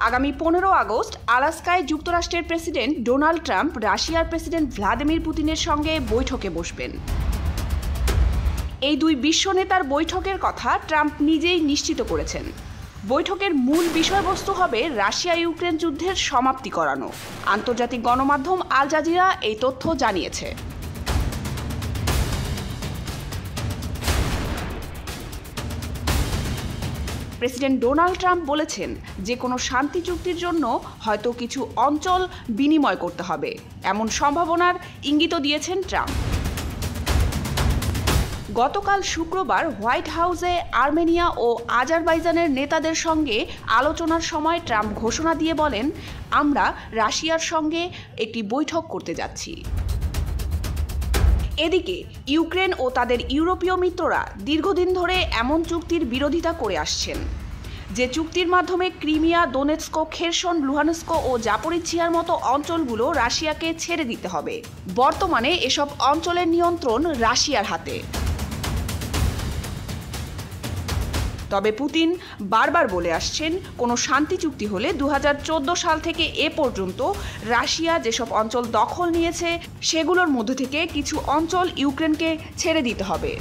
আগামী 15 আগস্ট আলাস্কায় যুক্তরাষ্ট্রের president Donald Trump রাশিয়ার প্রেসিডেন্ট ভ্লাদিমির পুতিনের সঙ্গে বৈঠকে বসবেন। এই দুই বিশ্ব নেতার বৈঠকের কথা ট্রাম্প নিজেই নিশ্চিত করেছেন। বৈঠকের মূল বিষয়বস্তু হবে রাশিয়া ইউক্রেন যুদ্ধের সমাপ্তি করানো। আন্তর্জাতিক গণমাধ্যম আল জাজিরা এই তথ্য জানিয়েছে। প্রেসিডেন্ট ডোনাল্ড ট্রাম্প বলেছেন যে কোনো শান্তি চুক্তির জন্য হয়তো কিছু অঞ্চল বিনিময় করতে হবে, এমন সম্ভাবনার ইঙ্গিত দিয়েছেন ট্রাম্প। গতকাল শুক্রবার হোয়াইট হাউসে আর্মেনিয়া ও আজারবাইজানের নেতাদের সঙ্গে আলোচনার সময় ট্রাম্প ঘোষণা দিয়ে বলেন, আমরা রাশিয়ার সঙ্গে একটি বৈঠক করতে যাচ্ছি। এদিকে ইউক্রেন ও তাদের ইউরোপীয় মিত্ররা দীর্ঘদিন ধরে এমন চুক্তির বিরোধিতা করে আসছেন, যে চুক্তির মাধ্যমে ক্রিমিয়া, দোনেৎস্ক, খেরসন, লুহানস্ক ও জাপোরিঝিয়ার মতো অঞ্চলগুলো রাশিয়াকে ছেড়ে দিতে হবে। বর্তমানে এসব অঞ্চলের নিয়ন্ত্রণ রাশিয়ার হাতে। তবে পুতিন বারবার বলে আসছেন, কোনো শান্তি চুক্তি হলে 2014 সাল থেকে এ পর্যন্ত রাশিয়া যেসব অঞ্চল দখল নিয়েছে সেগুলোর মধ্যে থেকে কিছু অঞ্চল ইউক্রেনকে ছেড়ে দিতে হবে।